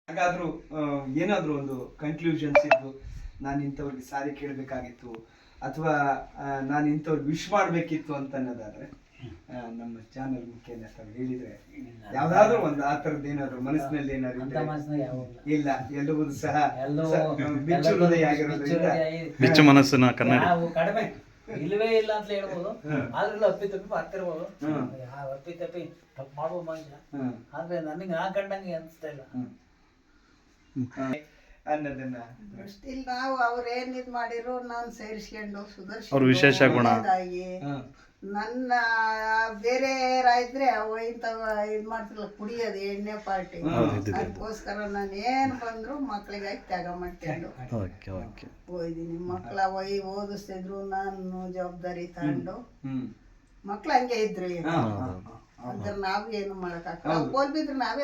ಹಾಗಾದ್ರೂ ಏನಾದ್ರೂ ಒಂದು ಕನ್ಕ್ಲೂಷನ್ಸ್ ಇದ್ದು ನಾನು ಇಂಥವ್ರಿಗೆ ಸಾರಿ ಕೇಳಬೇಕಾಗಿತ್ತು ಅಥವಾ ನಾನು ಇಂಥವ್ರಿಗೆ ವಿಶ್ ಮಾಡಬೇಕಿತ್ತು ಅಂತ ಅನ್ನೋದಾದ್ರೆ ನಮ್ಮ ಚಾನಲ್ ಮುಖ್ಯ ಹೇಳಿದ್ರೆ ಯಾವ್ದಾದ್ರು ಒಂದು ಆ ಥರದ್ದು ಏನಾದ್ರು ಮನಸ್ಸಿನಲ್ಲಿ ಏನಾದ್ರು ಇಲ್ಲ ಎಲ್ಲವೂ ಸಹ ಬಿಚ್ಚು ಹೃದಯ ಆಗಿರೋದ್ರಿಂದ ಬಿಚ್ಚು ಮನಸ್ಸಿನ ಕನ್ನಡ ಕಡಿಮೆ ಇಲ್ಲವೇ ಇಲ್ಲ ಅಂತ ಹೇಳ್ಬೋದು. ಆದ್ರೂ ಅಪ್ಪಿ ಬರ್ತಿರ್ಬೋದು, ಅಪ್ಪಿ ತಪ್ಪು ಮಾಡ್ಬೋದು ಮನುಷ್ಯ. ಆದ್ರೆ ನನಗೆ ನಾ ಕಂಡಂಗೆ ಅನಿಸ್ತಾ ಇಲ್ಲ ಅನ್ನೋದನ್ನ ದೃಷ್ಟಿಲಿ ನಾವು ಅವ್ರೇನ್ ಇದ್ ಮಾಡಿರೋ ನಾನು ಸೇರಿಸ್ಕೊಂಡು ಅವ್ರ ವಿಶೇಷ ಗುಣ ನನ್ನ ಬೇರೆ ಇದ್ರೆ ಅವ ಇಂಥವ ಇದ್ ಮಾಡ್ತಿಲ್ಲ, ಕುಡಿಯೋದು ಎಣ್ಣೆ ಪಾರ್ಟಿ. ಅದಕ್ಕೋಸ್ಕರ ನಾನು ಏನ್ ಬಂದ್ರು ಮಕ್ಳಿಗಾಗಿ ತ್ಯಾಗ ಮಾಡ್ಕೊಂಡು ಹೋಯ್ದೀನಿ. ಮಕ್ಳ ಓದಿಸ್ತಿದ್ರು, ನಾನು ಜವಾಬ್ದಾರಿ ತಗೊಂಡು ಮಕ್ಳು ಹಂಗೆ ಇದ್ರು. ಅಂದ್ರೆ ನಾವ್ ಏನು ಮಾಡಕ್ಕಾಗಲ್ಲ, ಓದ್ಬಿದ್ರೆ ನಾವೇ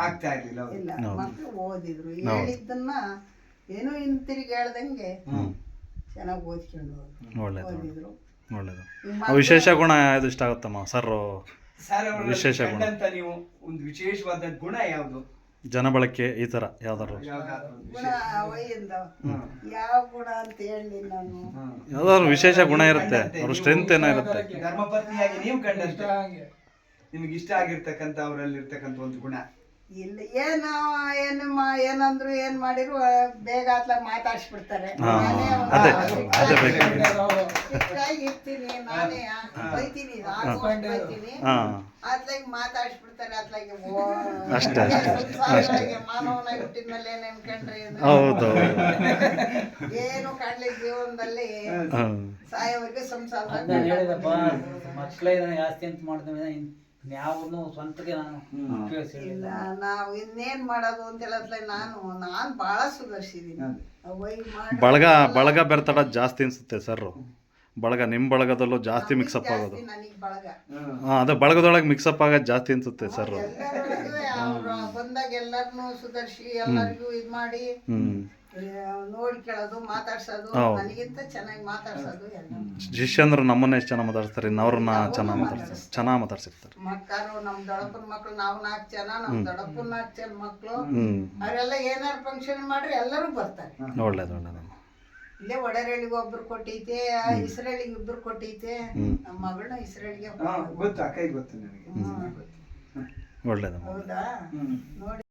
ಆಗ್ತಾ ಇರ್ಲಿಲ್ಲ. ಇಲ್ಲ, ಮಕ್ಳು ಓದಿದ್ರು, ಹೇಳಿದ್ದನ್ನ ಏನೋ ಹಿಂತಿರುಗಿ ಹೇಳ್ದಂಗೆ ಚೆನ್ನಾಗಿ ಓದ್ಕೊಂಡು ಓದಿದ್ರು. ಒಳ್ಳೇದು. ವಿಶೇಷ ಗುಣ ಯಾವ್ದು ಇಷ್ಟ ಆಗುತ್ತಮ್ಮ ಸರ್? ವಿಶೇಷ ಗುಣ ಅಂತ ನೀವು ಒಂದು ವಿಶೇಷವಾದ ಗುಣ ಯಾವುದು? ಜನಬಳಕೆ ಈ ತರ ಯಾವ್ದಾರು ಗುಣ ವೈಯಿಂದ ಯಾವ ಗುಣ ಅಂತ ಹೇಳಿ ನಾನು ಯಾವ್ದಾದ್ರು ವಿಶೇಷ ಗುಣ ಇರುತ್ತೆ, ಅವ್ರ ಸ್ಟ್ರೆಂತ್ ಏನಿರುತ್ತೆ. ಧರ್ಮಪತ್ನಿಯಾಗಿ ನೀವು ಕಂಡಂತೆ ನಿಮ್ಗೆ ಇಷ್ಟ ಆಗಿರ್ತಕ್ಕಂಥ ಅವರಲ್ಲಿ ಇರ್ತಕ್ಕಂಥ ಒಂದು ಗುಣ ಇಲ್ಲ. ಏನಂದ್ರು ಏನ್ ಮಾಡಿರು ಬೇಗ ಅತ್ಲಾಗ ಮಾತಾಡ್ಸ್ಬಿಡ್ತಾರೆ. ಇರ್ತೀನಿ, ನಾನೇ ಬೈತೀನಿ, ಬೈತೀನಿ, ಅತ್ಲಾಗ ಮಾತಾಡ್ಸ್ಬಿಡ್ತಾರೆ. ಅತ್ಲಾಗೆ ಮಾನವನಾಗಿ ಹುಟ್ಟಿದ್ಮೇಲೆ ಏನ್ ಅನ್ಕೊಂಡ್ರಿ ಏನು ಕಾಣ್ಲಿ ಜೀವನದಲ್ಲಿ ಸಾಯೋವರೆಗೆ ಸಂಸಾರ ಮಕ್ಕಳೇ ಜಾಸ್ತಿ ಅಂತ ಮಾಡ್ತೇವೆ. ಯಾವನು ಸ್ವಂತಕ್ಕೆ ನಾನು ಇಲ್ಲ, ನಾವು ಇನ್ನೇನ್ ಮಾಡೋದು ಅಂತ ಹೇಳತ್ಲ ನಾನು ಬಹಳ ಸುಧಾರಿಸಿದೀನಿ. ಬಳಗ ಬೆರ್ತಡ ಜಾಸ್ತಿ ಅನ್ಸುತ್ತೆ ಸರ್. ಬಳಗ ನಿಮ್ ಬಳಗದಲ್ಲೂ ಜಾಸ್ತಿ ಮಿಕ್ಸಪ್ ಆಗೋದು. ಅದೇ ಬಳಗದೊಳಗೆ ಮಿಕ್ಸಪ್ ಆಗೋದು ಜಾಸ್ತಿ ಅನ್ಸುತ್ತೆ ಸರ್. ಬಂದಾಗ ಎಲ್ಲರನ್ನು ಸುಧಾರಿಸಿ ಎಲ್ಲರಿಗೂ ಇದ್ ಮಾಡಿ ನೋಡ್ಕೊಳ್ಳೋದು, ಮಾತಾಡ್ಸೋದು, ನನಗಿಂತ ಚೆನ್ನಾಗಿ ಮಾತಾಡ್ಸೋದು. ಶಿಷ್ಯಂದ್ರು ನಮ್ಮನ್ನ ಎಷ್ಟು ಚೆನ್ನಾಗಿ ಮಾತಾಡ್ತಾರೆ, ಅವ್ರನ್ನ ಚೆನ್ನಾಗಿ ಮಾತಾಡ್ಸಿರ್ತಾರೆ. ಮಕ್ಕಳು ನಮ್ ದೊಡ್ಡಪ್ಪನ ಮಕ್ಳು, ನಾವು 4 ಜನ, ನಮ್ ದೊಡ್ಡಪ್ಪನ 4 ಜನ ಮಕ್ಳು, ಅವರೆಲ್ಲ ಏನಾರು ಫಂಕ್ಷನ್ ಮಾಡ್ರಿ ಎಲ್ಲರೂ ಬರ್ತಾರೆ. ಒಳ್ಳೇದು ಒಳ್ಳೇದು. ಇಲ್ಲೇ ಒಡೆರಳ್ಳಿಗೆ ಒಬ್ರು ಕೊಟ್ಟೈತೆ, ಇಸ್ರೇಳಿಗೆ ಇಬ್ರು ಕೊಟ್ಟೈತೆ. ನಮ್ಮ ಮಗಳನ್ನ ಇಸ್ರೇಳಿಗೆ ಗೊತ್ತು, ಅಕ್ಕ ಗೊತ್ತು ನನಗೆ. ಒಳ್ಳೇದು. ಹೌದಾ? ನೋಡಿ.